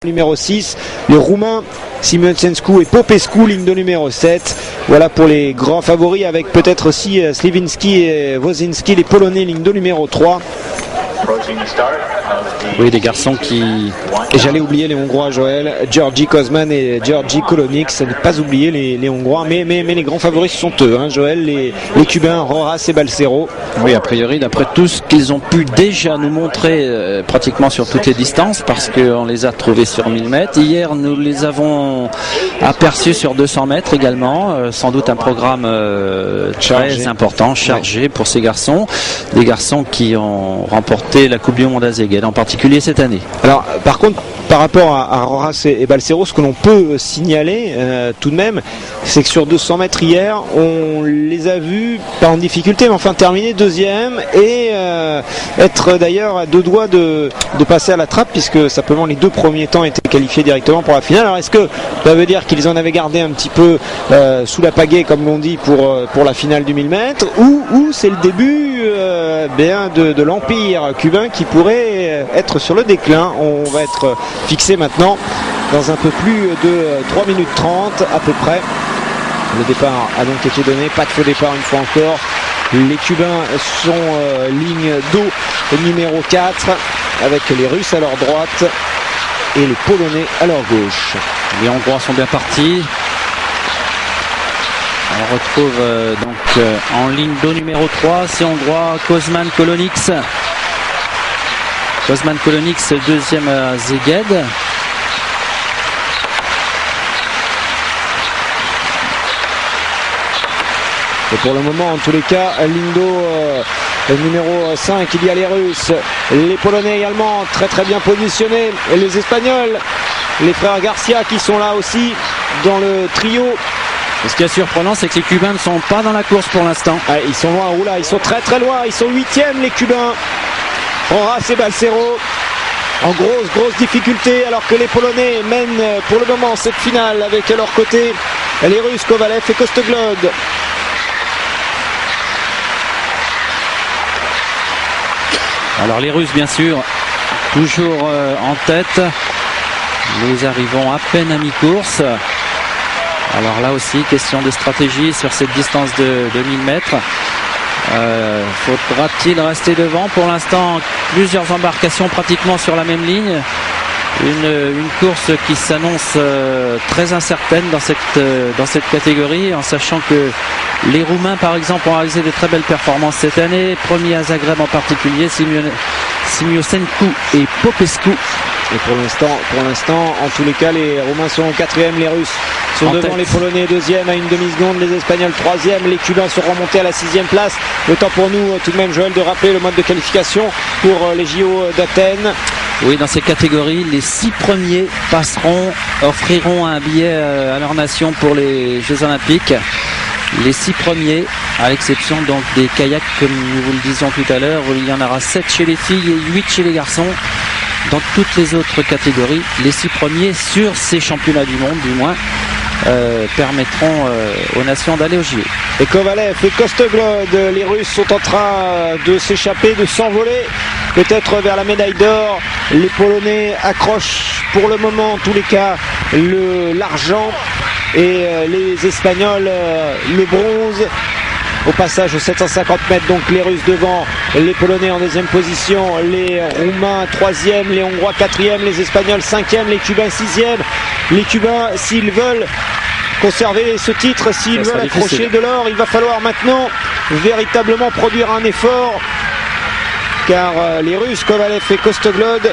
Numéro 6, les Roumains Simonescu et Popescu, ligne de numéro 7. Voilà pour les grands favoris, avec peut-être aussi Sliwinski et Wozinski, les Polonais, ligne de numéro 3. Oui, des garçons qui... Et j'allais oublier les Hongrois, Joël, Georgi Kozman et Georgi Kolonix, ne pas oublier les Hongrois, mais les grands favoris ce sont eux, hein, Joël, les Cubains, Rojas et Balcero. Oui, a priori, d'après tout ce qu'ils ont pu déjà nous montrer pratiquement sur toutes les distances, parce qu'on les a trouvés sur 1000 mètres. Hier, nous les avons aperçus sur 200 mètres également, sans doute un programme très important, chargé pour ces garçons, des garçons qui ont remporté la Coupe du Monde à Szeged, en particulier cette année. Alors, par contre, par rapport à Rojas et Balcero, ce que l'on peut signaler tout de même, c'est que sur 200 mètres hier, on les a vus, pas en difficulté, mais enfin terminer deuxième et être d'ailleurs à deux doigts de passer à la trappe, puisque simplement les deux premiers temps étaient qualifiés directement pour la finale. Alors est-ce que ça veut dire qu'ils en avaient gardé un petit peu sous la pagaie, comme l'on dit, pour la finale du 1000 mètres, ou c'est le début de l'empire cubain qui pourrait être sur le déclin? On va être fixé maintenant dans un peu plus de 3 minutes 30 à peu près. Le départ a donc été donné, pas de faux départ une fois encore. Les Cubains sont ligne d'eau numéro 4 avec les Russes à leur droite et les Polonais à leur gauche. Les Hongrois sont bien partis. On retrouve donc en ligne d'eau numéro 3, c'est Hongrois, Kozman Kolonix. Kozman Kolonix, deuxième à Szeged. Et pour le moment, en tous les cas, ligne d'eau numéro 5, il y a les Russes, les Polonais également très très bien positionnés, et les Espagnols, les frères Garcia qui sont là aussi dans le trio. Et ce qui est surprenant, c'est que les Cubains ne sont pas dans la course pour l'instant. Ah, ils sont loin, oula, ils sont très très loin, ils sont 8e les Cubains. Rojas et Balcero en grosse difficulté, alors que les Polonais mènent pour le moment cette finale avec à leur côté les Russes Kovalev et Kostoglod. Alors les Russes, bien sûr, toujours en tête. Nous arrivons à peine à mi-course. Alors là aussi, question de stratégie sur cette distance de 1000 mètres. Faudra-t-il rester devant? Pour l'instant, plusieurs embarcations pratiquement sur la même ligne. Une course qui s'annonce très incertaine dans cette catégorie, en sachant que les Roumains, par exemple, ont réalisé de très belles performances cette année. Premier à Zagreb en particulier, Simonescu et Popescu. Et pour l'instant, en tous les cas, les Roumains sont 4e, les Russes sont devant les Polonais 2e à une demi-seconde, les Espagnols 3e, les Cubains seront remontés à la 6e place. Le temps pour nous, tout de même, Joël, de rappeler le mode de qualification pour les JO d'Athènes. Oui, dans ces catégories, les 6 premiers offriront un billet à leur nation pour les Jeux Olympiques. Les 6 premiers, à l'exception donc des kayaks, comme nous vous le disions tout à l'heure, où il y en aura 7 chez les filles et 8 chez les garçons. Dans toutes les autres catégories, les 6 premiers sur ces championnats du monde, du moins, permettront aux nations d'aller aux JO. Et Kovalev et Kostoglod, les Russes sont en train de s'échapper, de s'envoler, peut-être vers la médaille d'or. Les Polonais accrochent pour le moment, en tous les cas, l'argent, et les Espagnols le bronze. Au passage aux 750 mètres, donc les Russes devant, les Polonais en deuxième position, les Roumains 3e, les Hongrois 4e, les Espagnols 5e, les Cubains 6e. Les Cubains, s'ils veulent conserver ce titre, s'ils veulent accrocher de l'or, il va falloir maintenant véritablement produire un effort, car les Russes, Kovalev et Kostoglod,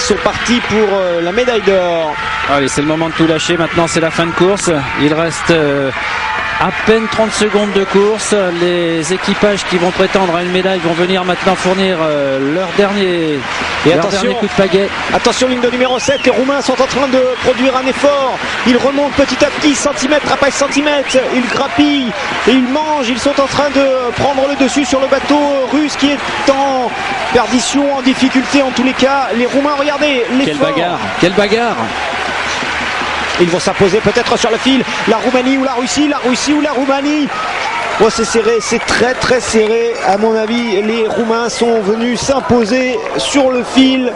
sont partis pour la médaille d'or. Allez, c'est le moment de tout lâcher, maintenant c'est la fin de course. Il reste à peine 30 secondes de course. Les équipages qui vont prétendre à une médaille vont venir maintenant fournir leur dernier coup de pagaie. Attention, ligne de numéro 7, les Roumains sont en train de produire un effort. Ils remontent petit à petit, centimètre après centimètre. Ils grappillent et ils mangent. Ils sont en train de prendre le dessus sur le bateau russe qui est en perdition, en difficulté en tous les cas. Les Roumains, regardez l'effort. Quelle bagarre. Ils vont s'imposer peut-être sur le fil. La Roumanie ou la Russie ou la Roumanie. Oh, c'est serré, c'est très très serré. À mon avis, les Roumains sont venus s'imposer sur le fil.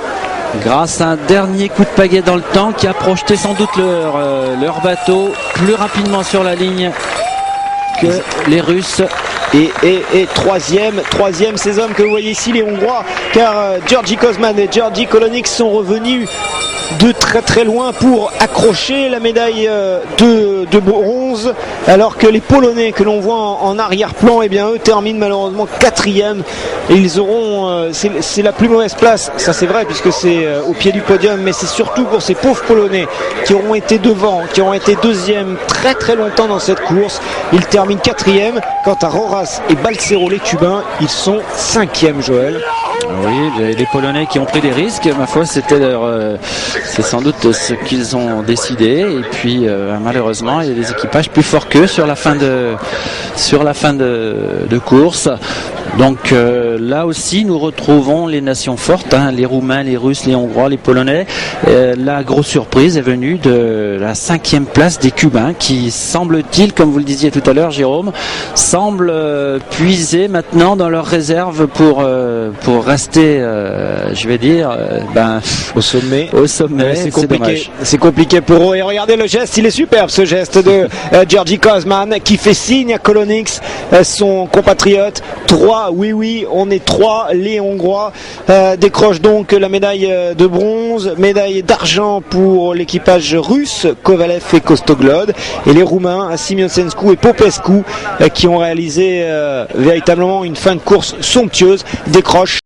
grâce à un dernier coup de pagaie dans le temps qui a projeté sans doute leur bateau plus rapidement sur la ligne que les Russes. Et troisième ces hommes que vous voyez ici, les Hongrois, car György Kozman et György Kolonix sont revenus de très loin pour accrocher la médaille de bronze, alors que les Polonais que l'on voit en arrière-plan, eh bien eux terminent malheureusement 4e, et ils auront c'est la plus mauvaise place, ça c'est vrai puisque c'est au pied du podium, mais c'est surtout pour ces pauvres Polonais qui auront été devant, qui auront été 2e très longtemps dans cette course. Ils terminent 4e. Quant à Roras et Balsero, les Cubains, ils sont 5e, Joël. Oui, les Polonais qui ont pris des risques, ma foi, c'est sans doute ce qu'ils ont décidé. Et puis malheureusement, il y a des équipages plus forts qu'eux sur la fin de course. Donc là aussi, nous retrouvons les nations fortes, hein, les Roumains, les Russes, les Hongrois, les Polonais. La grosse surprise est venue de la 5e place des Cubains, qui semble-t-il, comme vous le disiez tout à l'heure, Jérôme, semblent puiser maintenant dans leurs réserves pour rester, je vais dire, au sommet. C'est compliqué. C'est compliqué pour eux. Et regardez le geste, il est superbe, ce geste de György Kozman qui fait signe à Kolonix, son compatriote. 3, oui, on est 3. Les Hongrois décrochent donc la médaille de bronze, médaille d'argent pour l'équipage russe, Kovalev et Kostoglod, et les Roumains, Simionsescu et Popescu, qui ont réalisé véritablement une fin de course somptueuse, décrochent